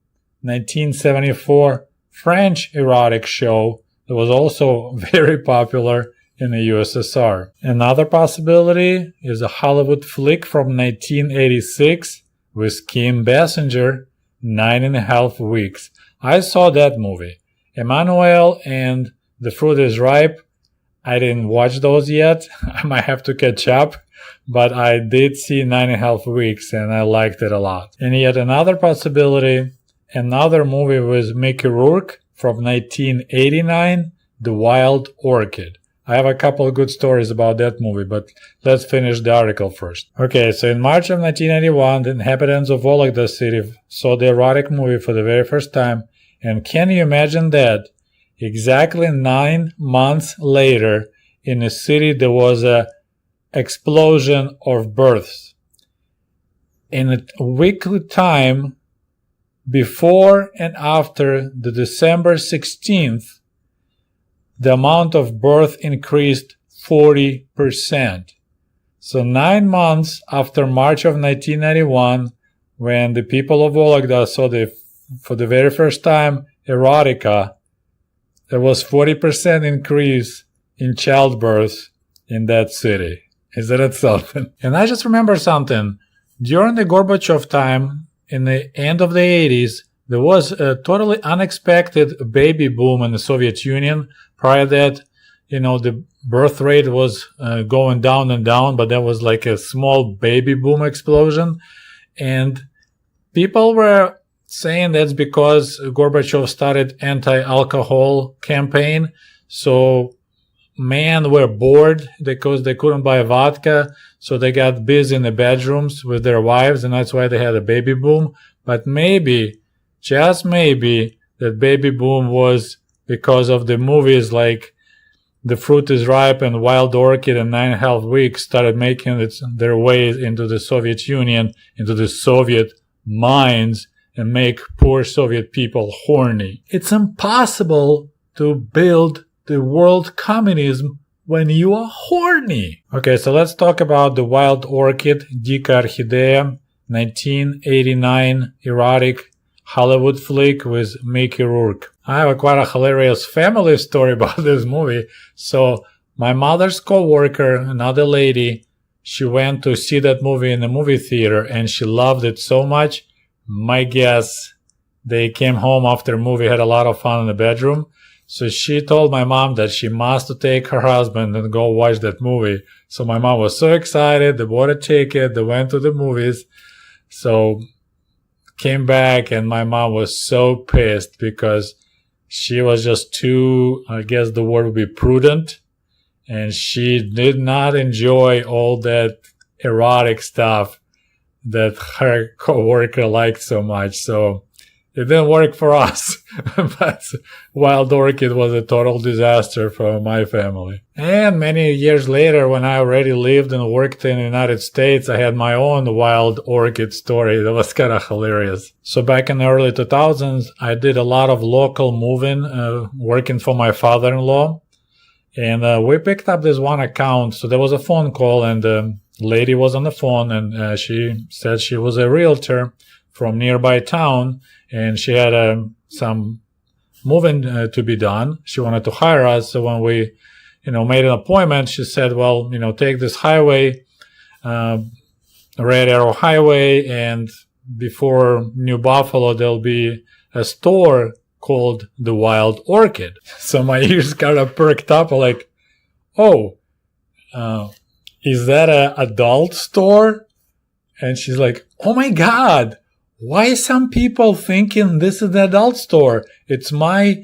1974 French erotic show that was also very popular in the USSR. Another possibility is a Hollywood flick from 1986 with Kim Basinger, 9.5 Weeks. I saw that movie. Emmanuel and The Fruit is Ripe, I didn't watch those yet. I might have to catch up, but I did see 9.5 Weeks and I liked it a lot. And yet another possibility, another movie with Mickey Rourke from 1989, The Wild Orchid. I have a couple of good stories about that movie, but let's finish the article first. Okay, so in March of 1981, the inhabitants of Vologda city saw the erotic movie for the very first time. And can you imagine that? Exactly 9 months later, in the city, there was a explosion of births. In a weekly time, before and after the December 16th, the amount of birth increased 40%. So 9 months after March of 1991, when the people of Vologda saw for the very first time erotica, there was 40% increase in childbirth in that city. Isn't it something? And I just remember something. During the Gorbachev time, in the end of the 80s, there was a totally unexpected baby boom in the Soviet Union. Prior to that, the birth rate was going down and down, but there was like a small baby boom explosion. And people were saying that's because Gorbachev started anti-alcohol campaign. So men were bored because they couldn't buy vodka. So they got busy in the bedrooms with their wives, and that's why they had a baby boom. But maybe, just maybe, that baby boom was because of the movies like The Fruit is Ripe and Wild Orchid and 9.5 Weeks started making their way into the Soviet Union, into the Soviet minds, and make poor Soviet people horny. It's impossible to build the world communism when you are horny. Okay, so let's talk about The Wild Orchid, Дикая орхидея, 1989 erotic Hollywood flick with Mickey Rourke. I have quite a hilarious family story about this movie. So my mother's co-worker, another lady, she went to see that movie in the movie theater and she loved it so much. My guess, they came home after the movie, had a lot of fun in the bedroom. So she told my mom that she must take her husband and go watch that movie. So my mom was so excited. They bought a ticket. They went to the movies. So came back and my mom was so pissed because she was just too, I guess the word would be prudent. And she did not enjoy all that erotic stuff that her co-worker liked so much. So it didn't work for us. But Wild Orchid was a total disaster for my family. And many years later, when I already lived and worked in the United States, I had my own Wild Orchid story. That was kind of hilarious. So back in the early 2000s, I did a lot of local moving, working for my father-in-law. And we picked up this one account. So there was a phone call and the lady was on the phone and she said she was a realtor from nearby town and she had some moving to be done. She wanted to hire us. So when we, made an appointment, she said, well, take this highway, Red Arrow Highway, and before New Buffalo, there'll be a store called the Wild Orchid. So my ears kind of perked up, like, oh, is that an adult store? And she's like, oh my God, why some people thinking this is the adult store? It's my,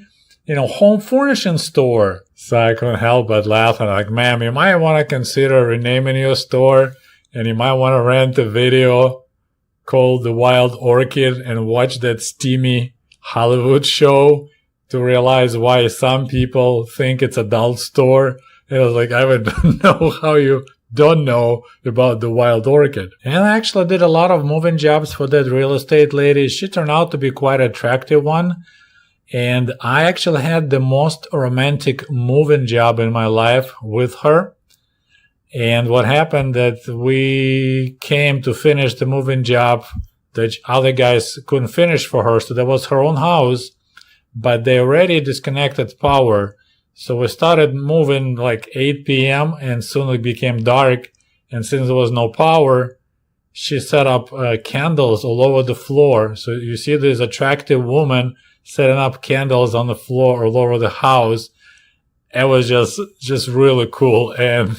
home furnishing store. So I couldn't help but laugh. And like, ma'am, you might want to consider renaming your store, and you might want to rent a video called The Wild Orchid and watch that steamy Hollywood show to realize why some people think it's adult store. And I was like, I would know how you don't know about the Wild Orchid. And I actually did a lot of moving jobs for that real estate lady. She turned out to be quite an attractive one. And I actually had the most romantic moving job in my life with her. And what happened that we came to finish the moving job that other guys couldn't finish for her. So that was her own house, but they already disconnected power. So we started moving like 8 p.m. and soon it became dark. And since there was no power, she set up candles all over the floor. So you see this attractive woman setting up candles on the floor all over the house. It was just really cool and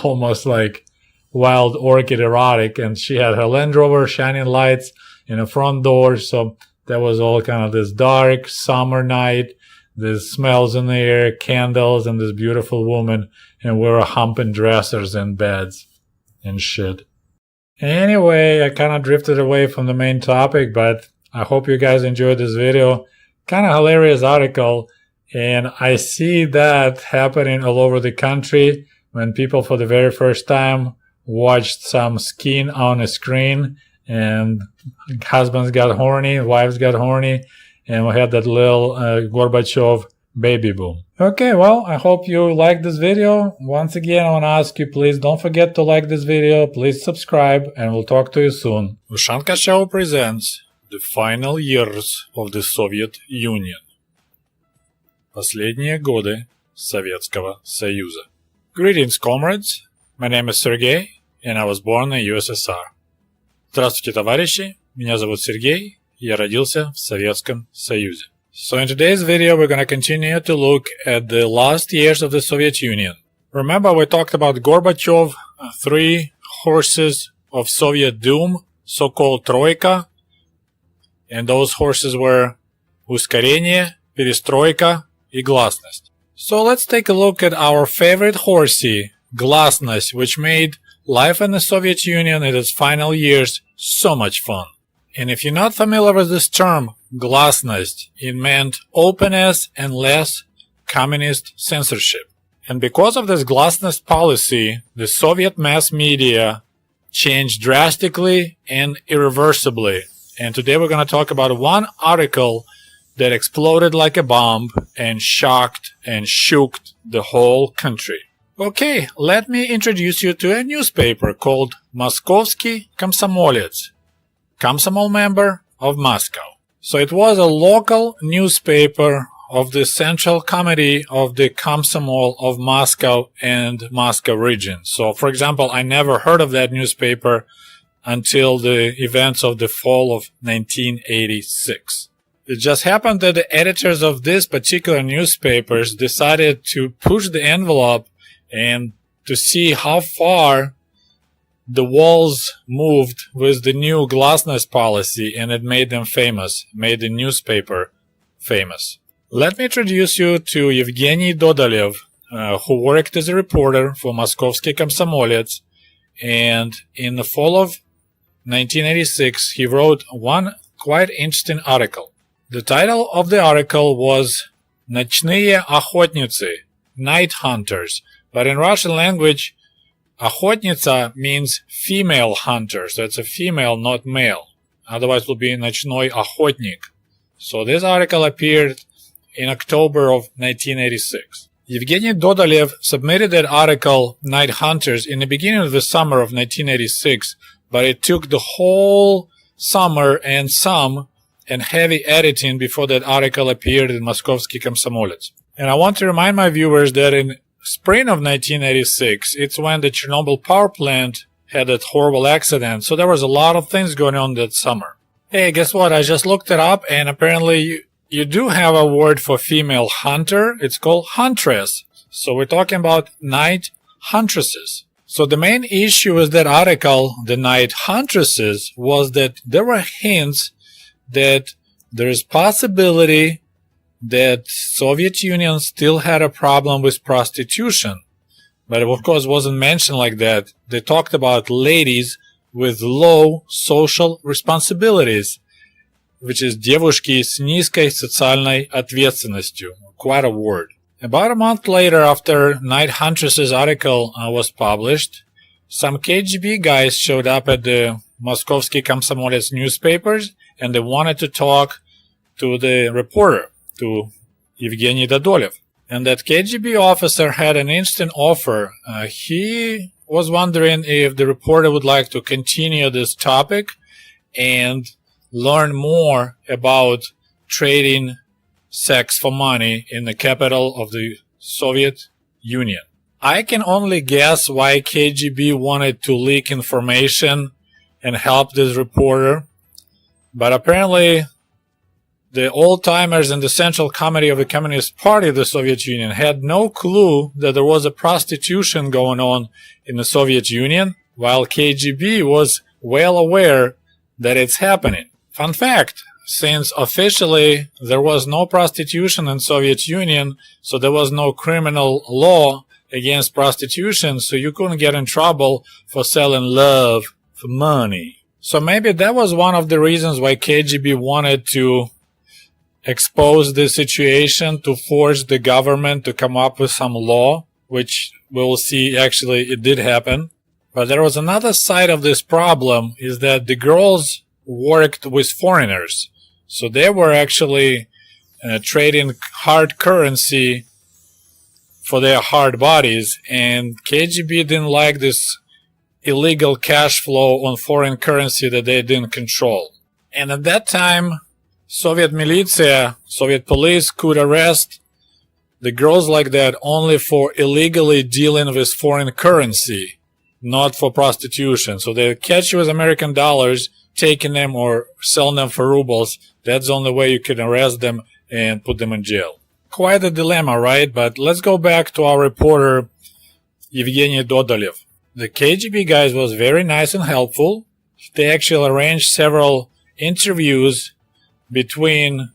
almost like Wild Orchid erotic. And she had her Land Rover shining lights in the front door. So that was all kind of this dark summer night. There's smells in the air, candles, and this beautiful woman. And we were humping dressers and beds and shit. Anyway, I kind of drifted away from the main topic, but I hope you guys enjoyed this video. Kind of hilarious article. And I see that happening all over the country when people for the very first time watched some skin on a screen and husbands got horny, wives got horny, and we had that little Gorbachev baby boom. Okay, well, I hope you liked this video. Once again, I want to ask you, please don't forget to like this video, please subscribe, and we'll talk to you soon. Ushanka Show presents the final years of the Soviet Union. Последние годы Советского Союза. Greetings, comrades. My name is Sergey, and I was born in USSR. Здравствуйте, товарищи. Меня зовут Сергей, и я родился в Советском Союзе. So in today's video, we're going to continue to look at the last years of the Soviet Union. Remember, we talked about Gorbachev, 3 horses of Soviet doom, so-called Troika, and those horses were Uskorenie, Perestroika, и Glasnost. So let's take a look at our favorite horsey, Glasnost, which made life in the Soviet Union in its final years so much fun. And if you're not familiar with this term, Glasnost, it meant openness and less communist censorship. And because of this Glasnost policy, the Soviet mass media changed drastically and irreversibly. And today we're going to talk about one article that exploded like a bomb and shocked and shook the whole country. Okay, let me introduce you to a newspaper called Moskovsky Komsomolets, Komsomol member of Moscow. So it was a local newspaper of the Central Committee of the Komsomol of Moscow and Moscow region. So, for example, I never heard of that newspaper until the events of the fall of 1986. It just happened that the editors of this particular newspapers decided to push the envelope and to see how far the walls moved with the new Glasnost policy, and it made them famous, made the newspaper famous. Let me introduce you to Evgeny Dodolev, who worked as a reporter for Moskovsky Komsomolets, and in the fall of 1986 he wrote one quite interesting article. The title of the article was Ночные охотницы, Night Hunters, but in Russian language, охотница means female hunter, so it's a female, not male. Otherwise it will be Ночной охотник. So this article appeared in October of 1986. Evgeny Dodolev submitted that article, Night Hunters, in the beginning of the summer of 1986, but it took the whole summer and some and heavy editing before that article appeared in Moskovsky Komsomolets. And I want to remind my viewers that in spring of 1986, it's when the Chernobyl power plant had that horrible accident, so there was a lot of things going on that summer. Hey, guess what? I just looked it up, and apparently you do have a word for female hunter. It's called huntress. So we're talking about night huntresses. So the main issue with that article, the night huntresses, was that there were hints that there is possibility that Soviet Union still had a problem with prostitution. But it, of course, wasn't mentioned like that. They talked about ladies with low social responsibilities, which is девушки с низкой социальной ответственностью. Quite a word. About a month later, after Night Huntress's article was published, some KGB guys showed up at the Moskovsky Komsomolets newspapers, and they wanted to talk to the reporter, to Evgeny Dodolev. And that KGB officer had an instant offer. He was wondering if the reporter would like to continue this topic and learn more about trading sex for money in the capital of the Soviet Union. I can only guess why KGB wanted to leak information and help this reporter, but apparently the old-timers in the Central Committee of the Communist Party of the Soviet Union had no clue that there was a prostitution going on in the Soviet Union, while KGB was well aware that it's happening. Fun fact, since officially there was no prostitution in Soviet Union, so there was no criminal law against prostitution, so you couldn't get in trouble for selling love for money. So maybe that was one of the reasons why KGB wanted to expose the situation, to force the government to come up with some law, which we'll see actually it did happen. But there was another side of this problem, is that the girls worked with foreigners. So they were actually trading hard currency for their hard bodies, and KGB didn't like this illegal cash flow on foreign currency that they didn't control. And at that time, Soviet militia, Soviet police could arrest the girls like that only for illegally dealing with foreign currency, not for prostitution. So they catch you with American dollars, taking them or selling them for rubles. That's the only way you can arrest them and put them in jail. Quite a dilemma, right? But let's go back to our reporter, Evgeny Dodolev. The KGB guys was very nice and helpful. They actually arranged several interviews between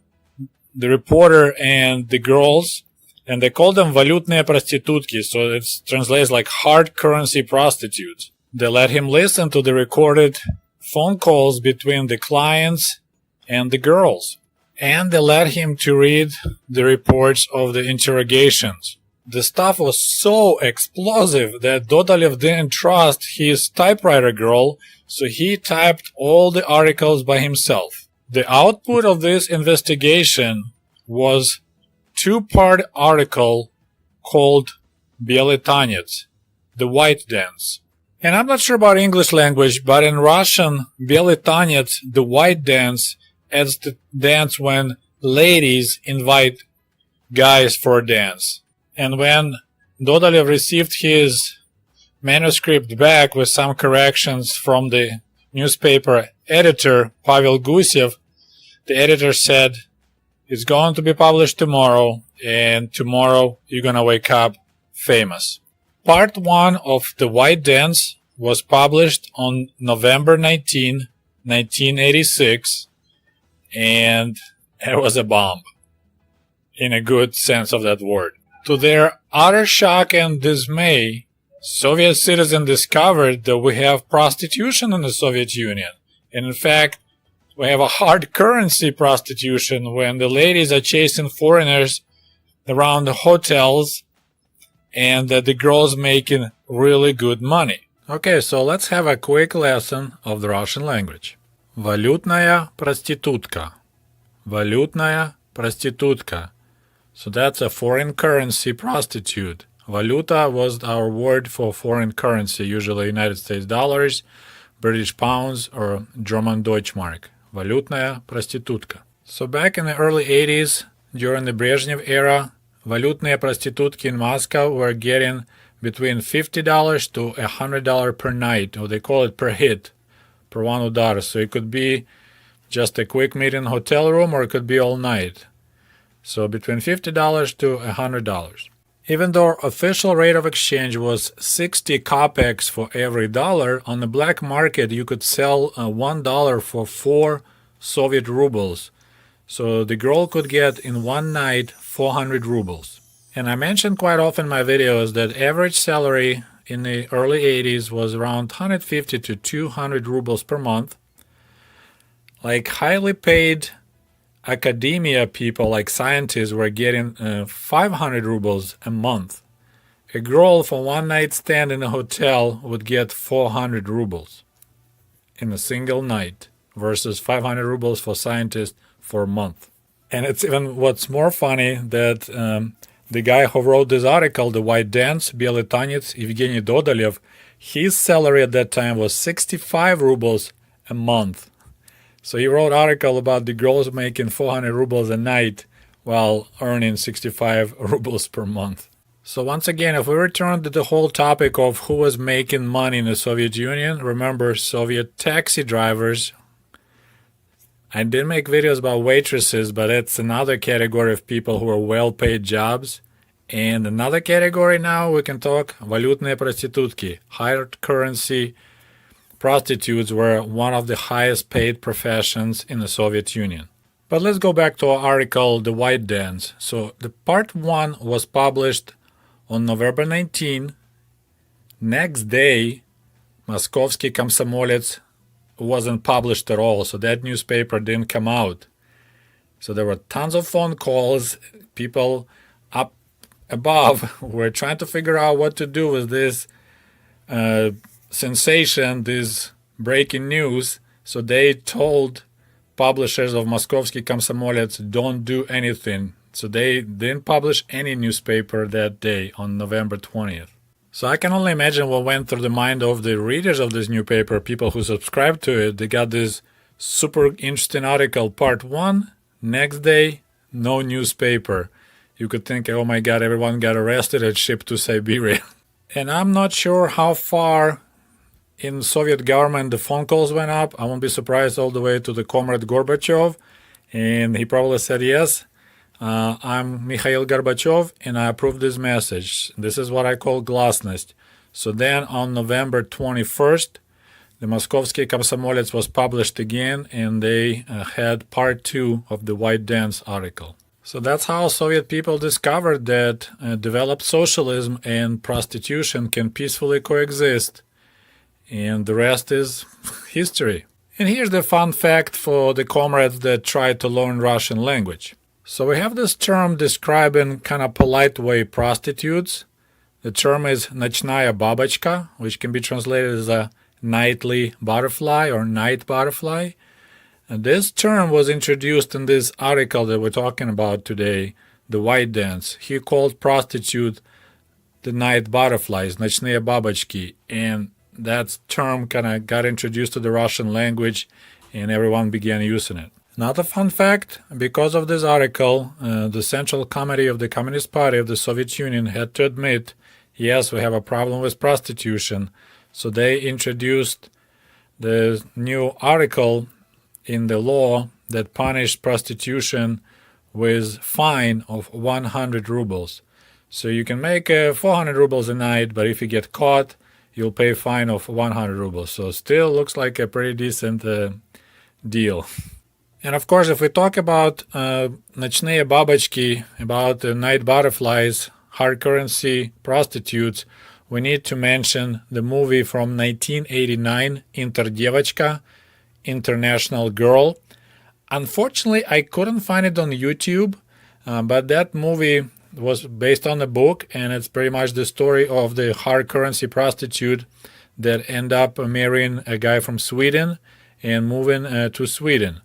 the reporter and the girls, and they called them валютные проститутки, so it translates like hard currency prostitutes. They let him listen to the recorded phone calls between the clients and the girls, and they let him to read the reports of the interrogations. The stuff was so explosive that Dodolev didn't trust his typewriter girl, so he typed all the articles by himself. The output of this investigation was a two-part article called Белый танец, the white dance. And I'm not sure about English language, but in Russian, Белый танец, the white dance, is the dance when ladies invite guys for a dance. And when Dodolev received his manuscript back with some corrections from the newspaper editor, Pavel Gusev, the editor said, it's going to be published tomorrow, and tomorrow you're going to wake up famous. Part 1 of The White Dance was published on November 19, 1986, and it was a bomb, in a good sense of that word. To their utter shock and dismay, Soviet citizens discovered that we have prostitution in the Soviet Union. And in fact, we have a hard currency prostitution when the ladies are chasing foreigners around the hotels and the girls making really good money. Okay, so let's have a quick lesson of the Russian language. Валютная проститутка. Валютная проститутка. So that's a foreign currency prostitute. Valuta was our word for foreign currency, usually United States dollars, British pounds, or German Deutschmark. валютная проститутка. So back in the early 80s, during the Brezhnev era, валютные проститутки in Moscow were getting between $50 to $100 per night, or they call it per hit, per one udar. So it could be just a quick meet in a hotel room, or it could be all night. So between $50 to $100. Even though official rate of exchange was 60 kopecks for every dollar, on the black market you could sell $1 for 4 Soviet rubles. So the girl could get in one night 400 rubles. And I mentioned quite often in my videos that average salary in the early 80s was around 150 to 200 rubles per month. Like highly paid academia people, like scientists, were getting 500 rubles a month. A girl for one night stand in a hotel would get 400 rubles in a single night versus 500 rubles for scientists for a month. And it's even what's more funny that the guy who wrote this article, The White Dance, Bielitanets Evgeny Dodolev, his salary at that time was 65 rubles a month. So he wrote an article about the girls making 400 rubles a night while earning 65 rubles per month. So once again, if we return to the whole topic of who was making money in the Soviet Union, remember Soviet taxi drivers. I didn't make videos about waitresses, but it's another category of people who are well-paid jobs. And another category now we can talk, валютные проститутки, hard currency prostitutes were one of the highest paid professions in the Soviet Union. But let's go back to our article, The White Dance. So the part 1 was published on November 19. Next day, Moskovsky Komsomolets wasn't published at all, so that newspaper didn't come out. So there were tons of phone calls. People up above were trying to figure out what to do with this sensation, this breaking news. So they told publishers of Moskovsky Komsomolets, don't do anything. So they didn't publish any newspaper that day on November 20th. So I can only imagine what went through the mind of the readers of this newspaper, people who subscribed to it. They got this super interesting article, part 1, next day, no newspaper. You could think, oh my God, everyone got arrested and shipped to Siberia. And I'm not sure how far in Soviet government the phone calls went up. I won't be surprised all the way to the comrade Gorbachev. And he probably said, yes, I'm Mikhail Gorbachev and I approve this message. This is what I call Glasnost. So then on November 21st, the Moskovsky Komsomolets was published again, and they had part 2 of the White Dance article. So that's how Soviet people discovered that developed socialism and prostitution can peacefully coexist. And the rest is history. And here's the fun fact for the comrades that try to learn Russian language. So we have this term describing kind of polite way prostitutes. The term is ночная бабочка, which can be translated as a nightly butterfly or night butterfly. And this term was introduced in this article that we're talking about today, The White Dance. He called prostitute the night butterflies, ночные бабочки, and that term kind of got introduced to the Russian language and everyone began using it. Another fun fact, because of this article, the Central Committee of the Communist Party of the Soviet Union had to admit, yes, we have a problem with prostitution. So they introduced the new article in the law that punished prostitution with fine of 100 rubles. So you can make 400 rubles a night, but if you get caught, you'll pay a fine of 100 rubles. So still looks like a pretty decent deal. And of course, if we talk about ночные бабочки, about night butterflies, hard currency prostitutes, we need to mention the movie from 1989, Interdevachka, International Girl. Unfortunately, I couldn't find it on YouTube, but that movie was based on a book, and it's pretty much the story of the hard currency prostitute that end up marrying a guy from Sweden and moving to Sweden.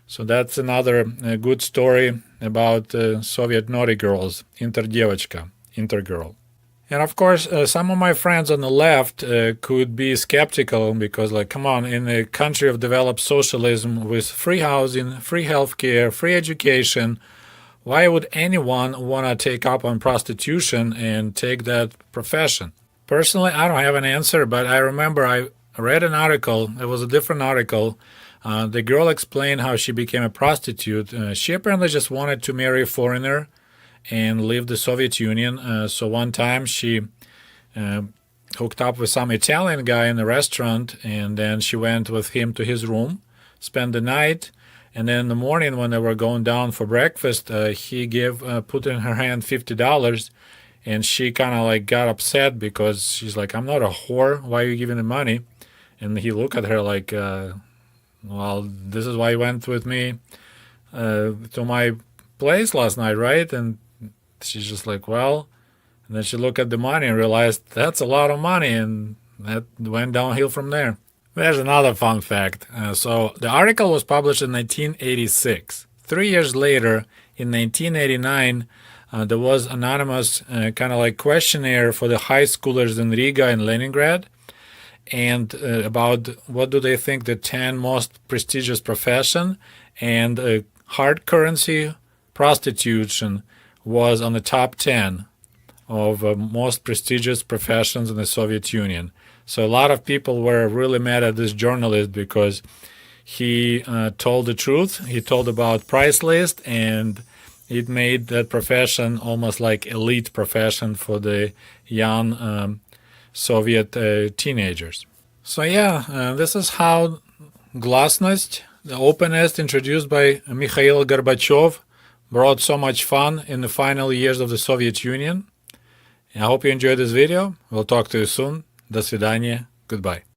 So that's another good story about Soviet naughty girls, Interdevachka, Intergirl. And of course, some of my friends on the left could be skeptical because, like, come on, in a country of developed socialism with free housing, free healthcare, free education, why would anyone want to take up on prostitution and take that profession? Personally, I don't have an answer, but I remember I read an article. It was a different article. The girl explained how she became a prostitute. She apparently just wanted to marry a foreigner and leave the Soviet Union. So one time she hooked up with some Italian guy in a restaurant, and then she went with him to his room, spent the night, and then in the morning when they were going down for breakfast, he put in her hand $50, and she kind of like got upset because she's like, I'm not a whore. Why are you giving me money? And he looked at her like, well, this is why you went with me to my place last night, right? And she's just like, well, and then she looked at the money and realized that's a lot of money, and that went downhill from there. There's another fun fact. So the article was published in 1986. 3 years later, in 1989, there was anonymous kind of like questionnaire for the high schoolers in Riga and Leningrad, and about what do they think the 10 most prestigious profession, and hard currency prostitution was on the top 10 of most prestigious professions in the Soviet Union. So a lot of people were really mad at this journalist because he told the truth. He told about price list, and it made that profession almost like elite profession for the young Soviet teenagers. So yeah, this is how Glasnost, the openness introduced by Mikhail Gorbachev, brought so much fun in the final years of the Soviet Union. I hope you enjoyed this video. We'll talk to you soon. До свидания. Goodbye.